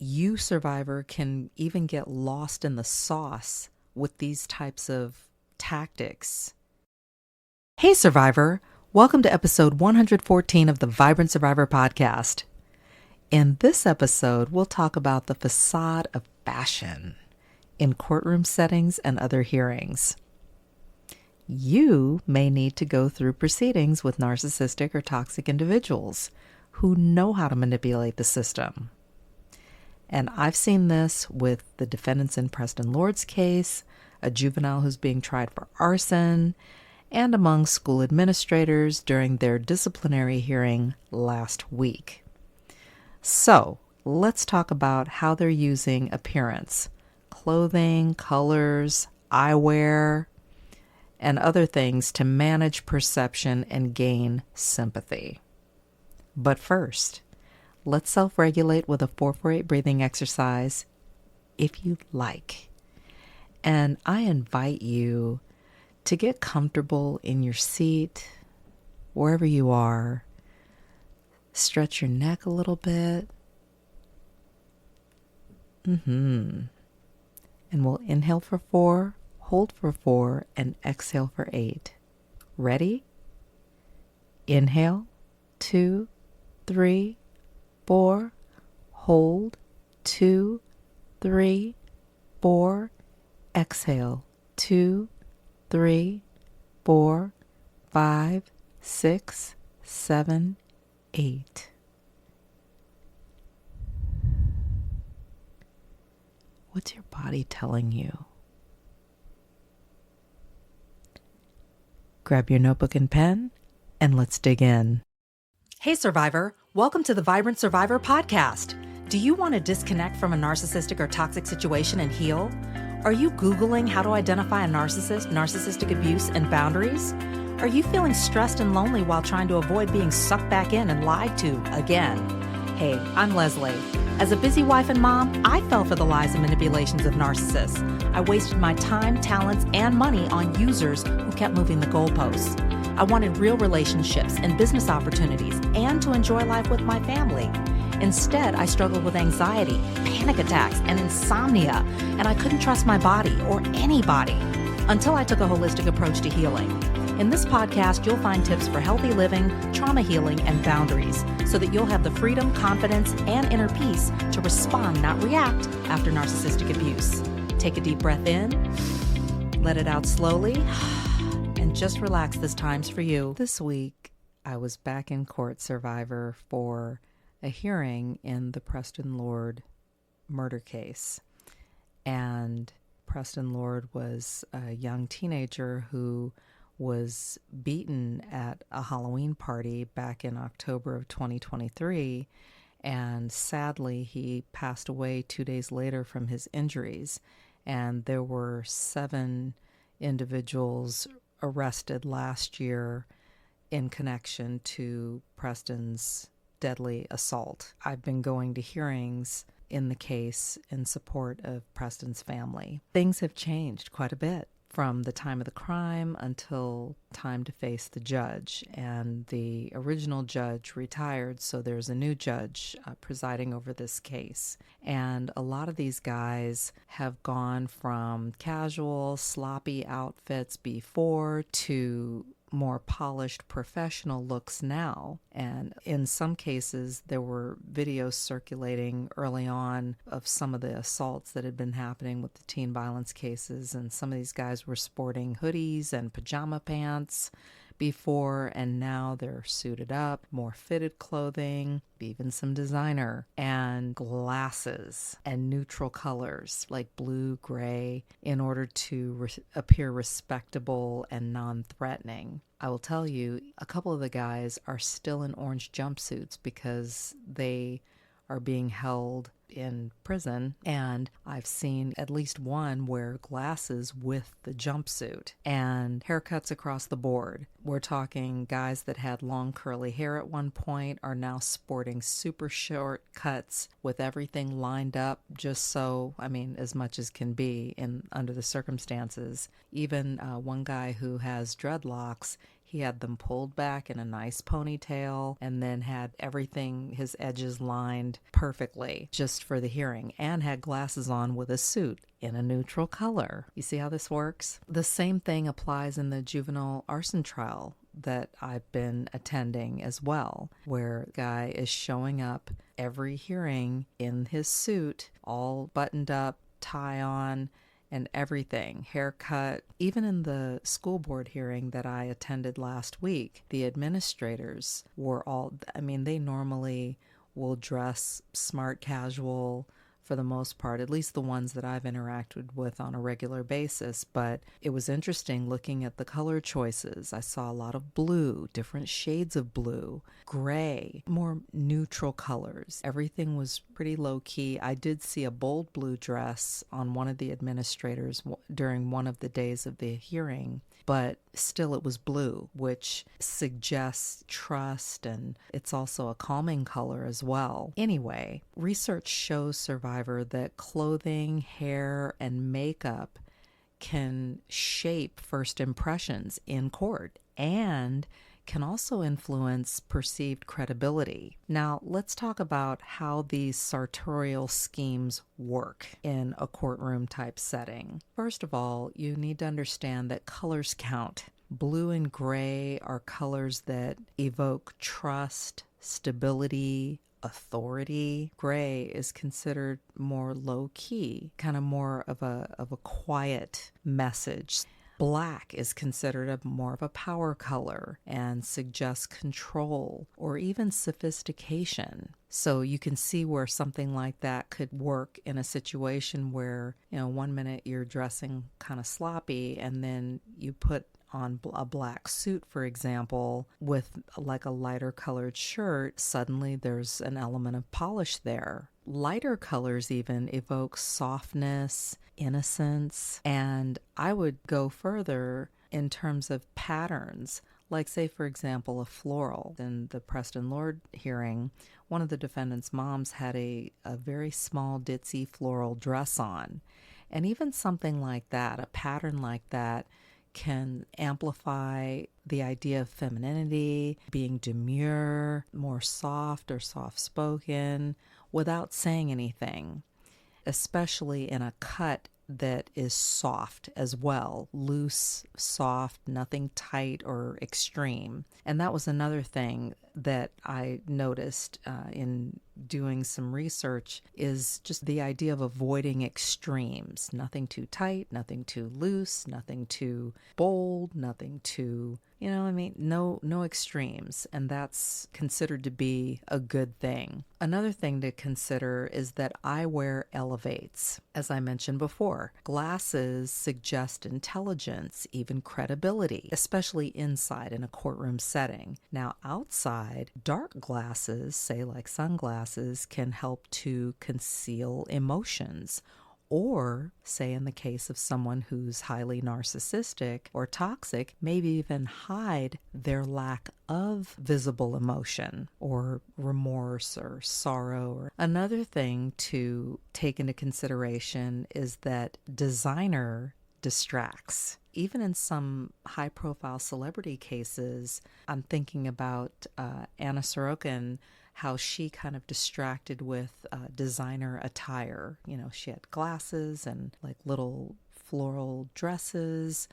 You, survivor, can even get lost in the sauce with these types of tactics. Hey, survivor! Welcome to episode 114 of the Vibrant Survivor podcast. In this episode, we'll talk about the facade of fashion in courtroom settings and other hearings. You may need to go through proceedings with narcissistic or toxic individuals who know how to manipulate the system. And I've seen this with the defendants in Preston Lord's case, a juvenile who's being tried for arson, and among school administrators during their disciplinary hearing last week. So, let's talk about how they're using appearance, clothing, colors, eyewear, and other things to manage perception and gain sympathy. But first, let's self-regulate with a 4-4-8 breathing exercise, if you'd like. And I invite you to get comfortable in your seat, wherever you are. Stretch your neck a little bit. And we'll inhale for 4, hold for 4, and exhale for 8. Ready? Inhale, 2, 3, 4, hold, 2, 3, 4, exhale, 2, 3, 4, 5, 6, 7, 8. What's your body telling you? Grab your notebook and pen, and let's dig in. Hey, survivor! Welcome to the Vibrant Survivor podcast. Do you want to disconnect from a narcissistic or toxic situation and heal? Are you Googling how to identify a narcissist, narcissistic abuse, and boundaries? Are you feeling stressed and lonely while trying to avoid being sucked back in and lied to again? Hey, I'm Lesley. As a busy wife and mom, I fell for the lies and manipulations of narcissists. I wasted my time, talents, and money on users who kept moving the goalposts. I wanted real relationships and business opportunities and to enjoy life with my family. Instead, I struggled with anxiety, panic attacks, and insomnia, and I couldn't trust my body or anybody until I took a holistic approach to healing. In this podcast, you'll find tips for healthy living, trauma healing, and boundaries so that you'll have the freedom, confidence, and inner peace to respond, not react, after narcissistic abuse. Take a deep breath in, let it out slowly, and just relax. This time's for you. This week, I was back in court, survivor, for a hearing in the Preston Lord murder case. And Preston Lord was a young teenager who was beaten at a Halloween party back in October of 2023. And sadly, he passed away 2 days later from his injuries. And there were 7 individuals arrested last year in connection to Preston's deadly assault. I've been going to hearings in the case in support of Preston's family. Things have changed quite a bit from the time of the crime until time to face the judge. And the original judge retired, so there's a new judge presiding over this case. And a lot of these guys have gone from casual, sloppy outfits before to more polished professional looks now. And in some cases, there were videos circulating early on of some of the assaults that had been happening with the teen violence cases. And some of these guys were sporting hoodies and pajama pants before, and now they're suited up, more fitted clothing, even some designer, and glasses and neutral colors like blue, gray, in order to appear respectable and non-threatening. I will tell you, a couple of the guys are still in orange jumpsuits because they are being held in prison, and I've seen at least one wear glasses with the jumpsuit, and haircuts across the board. We're talking guys that had long curly hair at one point are now sporting super short cuts with everything lined up just so, as much as can be under the circumstances. Even one guy who has dreadlocks, He had them pulled back in a nice ponytail and then had everything, his edges lined perfectly just for the hearing, and had glasses on with a suit in a neutral color. You see how this works? The same thing applies in the juvenile arson trial that I've been attending as well, where a guy is showing up every hearing in his suit, all buttoned up, tie on, and everything, haircut. Even in the school board hearing that I attended last week, the administrators were all, they normally will dress smart casual for the most part, at least the ones that I've interacted with on a regular basis. But it was interesting looking at the color choices. I saw a lot of blue, different shades of blue, gray, more neutral colors. Everything was pretty low key. I did see a bold blue dress on one of the administrators during one of the days of the hearing, but still it was blue, which suggests trust, and it's also a calming color as well. Anyway, research shows, survivor, that clothing, hair, and makeup can shape first impressions in court and can also influence perceived credibility. Now, let's talk about how these sartorial schemes work in a courtroom type setting. First of all, you need to understand that colors count. Blue and gray are colors that evoke trust, stability, authority. Gray is considered more low key, kind of more of a quiet message. Black is considered more of a power color and suggests control or even sophistication. So you can see where something like that could work in a situation where, 1 minute you're dressing kind of sloppy and then you put on a black suit, for example, with like a lighter colored shirt, suddenly there's an element of polish there. Lighter colors even evoke softness, innocence, and I would go further in terms of patterns. Like, say, for example, a floral. In the Preston Lord hearing, one of the defendant's moms had a very small ditzy floral dress on. And even something like that, a pattern like that, can amplify the idea of femininity, being demure, more soft or soft-spoken, without saying anything, especially in a cut that is soft as well, loose, soft, nothing tight or extreme. And that was another thing that I noticed in doing some research, is just the idea of avoiding extremes. Nothing too tight, nothing too loose, nothing too bold, nothing too, no extremes. And that's considered to be a good thing. Another thing to consider is that eyewear elevates. As I mentioned before, glasses suggest intelligence, even credibility, especially inside in a courtroom setting. Now, outside, dark glasses, say like sunglasses, can help to conceal emotions. Or, say in the case of someone who's highly narcissistic or toxic, maybe even hide their lack of visible emotion or remorse or sorrow. Another thing to take into consideration is that designer distracts. Even in some high-profile celebrity cases, I'm thinking about Anna Sorokin, how she kind of distracted with designer attire. She had glasses and like little floral dresses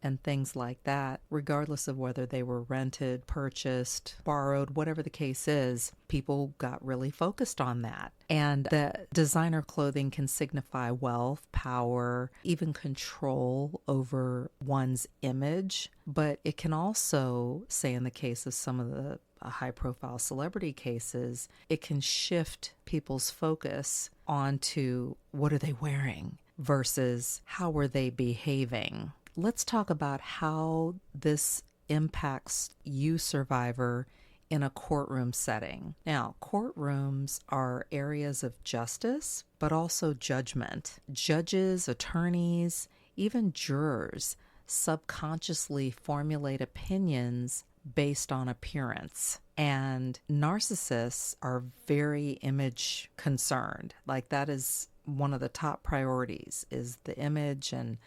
and things like that. Regardless of whether they were rented, purchased, borrowed, whatever the case is, people got really focused on that. And the designer clothing can signify wealth, power, even control over one's image. But it can also, say in the case of some of the high-profile celebrity cases, it can shift people's focus onto what are they wearing versus how are they behaving. Let's talk about how this impacts you, survivor, in a courtroom setting. Now, courtrooms are areas of justice, but also judgment. Judges, attorneys, even jurors subconsciously formulate opinions based on appearance. And narcissists are very image concerned. Like, that is one of the top priorities, is the image and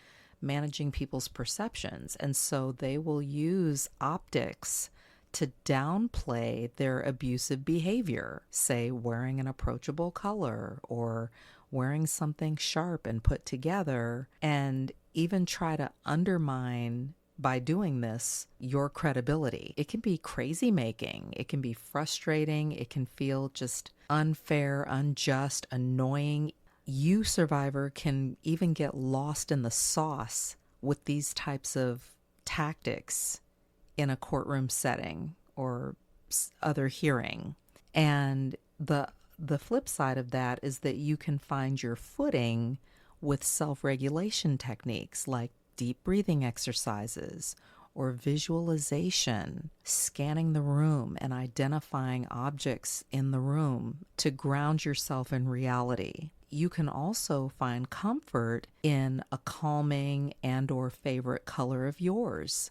managing people's perceptions. And so they will use optics to downplay their abusive behavior, say wearing an approachable color or wearing something sharp and put together, and even try to undermine, by doing this, your credibility. It can be crazy making. It can be frustrating. It can feel just unfair, unjust, annoying. You, survivor, can even get lost in the sauce with these types of tactics in a courtroom setting or other hearing. And the flip side of that is that you can find your footing with self-regulation techniques like deep breathing exercises or visualization, scanning the room and identifying objects in the room to ground yourself in reality. You can also find comfort in a calming and or favorite color of yours.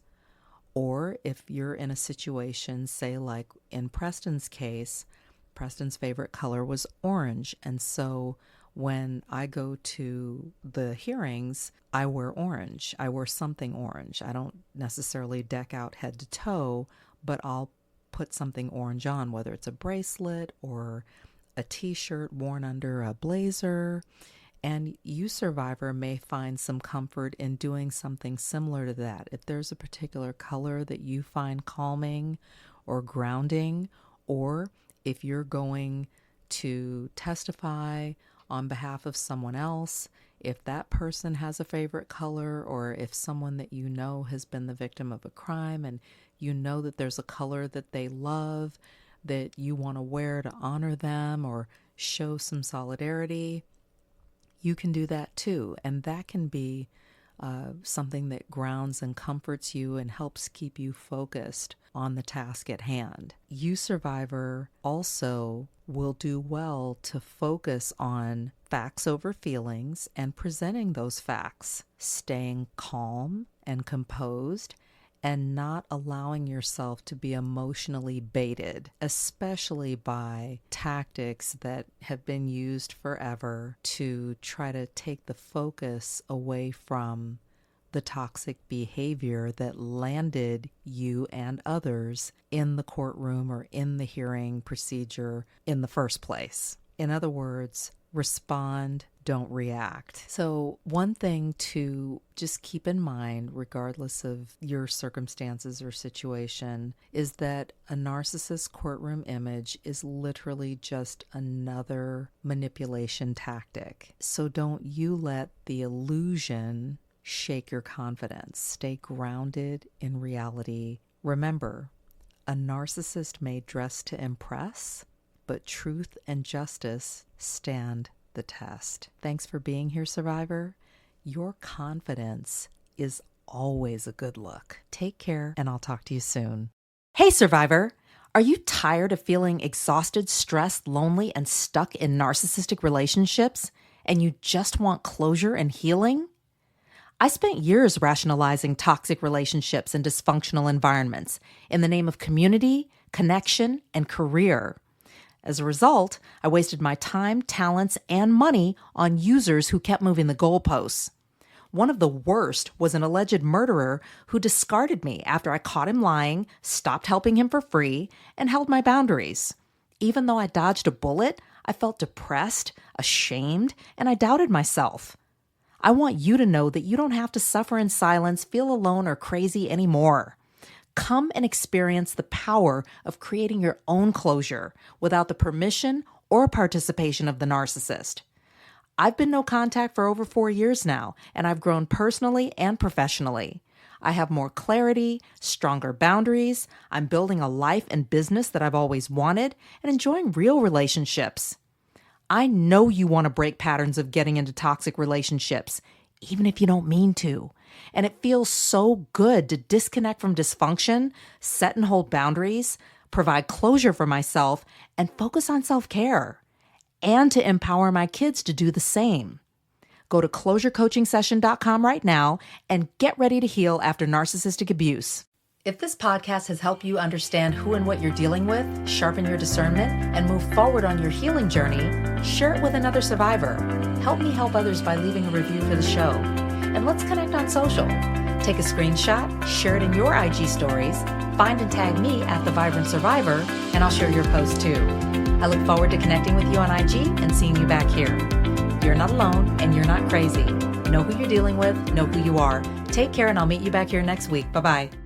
Or if you're in a situation, say like in Preston's case, Preston's favorite color was orange. And so when I go to the hearings, I wear orange. I wear something orange. I don't necessarily deck out head to toe, but I'll put something orange on, whether it's a bracelet or a t-shirt worn under a blazer. And you, survivor, may find some comfort in doing something similar to that. If there's a particular color that you find calming or grounding, or if you're going to testify on behalf of someone else, if that person has a favorite color, or if someone that you know has been the victim of a crime and you know that there's a color that they love that you want to wear to honor them or show some solidarity, you can do that too. And that can be something that grounds and comforts you and helps keep you focused on the task at hand. You, survivor, also will do well to focus on facts over feelings and presenting those facts, staying calm and composed, and not allowing yourself to be emotionally baited, especially by tactics that have been used forever to try to take the focus away from the toxic behavior that landed you and others in the courtroom or in the hearing procedure in the first place. In other words, respond, don't react. So one thing to just keep in mind, regardless of your circumstances or situation, is that a narcissist courtroom image is literally just another manipulation tactic. So don't you let the illusion shake your confidence. Stay grounded in reality. Remember, a narcissist may dress to impress, but truth and justice stand the test. Thanks for being here, survivor. Your confidence is always a good look. Take care, and I'll talk to you soon. Hey, survivor. Are you tired of feeling exhausted, stressed, lonely, and stuck in narcissistic relationships, and you just want closure and healing? I spent years rationalizing toxic relationships and dysfunctional environments in the name of community, connection, and career. As a result, I wasted my time, talents, and money on users who kept moving the goalposts. One of the worst was an alleged murderer who discarded me after I caught him lying, stopped helping him for free, and held my boundaries. Even though I dodged a bullet, I felt depressed, ashamed, and I doubted myself. I want you to know that you don't have to suffer in silence, feel alone, or crazy anymore. Come and experience the power of creating your own closure without the permission or participation of the narcissist. I've been no contact for over 4 years now, and I've grown personally and professionally. I have more clarity, stronger boundaries. I'm building a life and business that I've always wanted and enjoying real relationships. I know you want to break patterns of getting into toxic relationships, even if you don't mean to. And it feels so good to disconnect from dysfunction, set and hold boundaries, provide closure for myself, and focus on self-care, and to empower my kids to do the same. Go to closurecoachingsession.com right now and get ready to heal after narcissistic abuse. If this podcast has helped you understand who and what you're dealing with, sharpen your discernment, and move forward on your healing journey, share it with another survivor. Help me help others by leaving a review for the show. and let's connect on social. Take a screenshot, share it in your IG stories, find and tag me at The Vibrant Survivor, and I'll share your post too. I look forward to connecting with you on IG and seeing you back here. You're not alone and you're not crazy. Know who you're dealing with, know who you are. Take care, and I'll meet you back here next week. Bye-bye.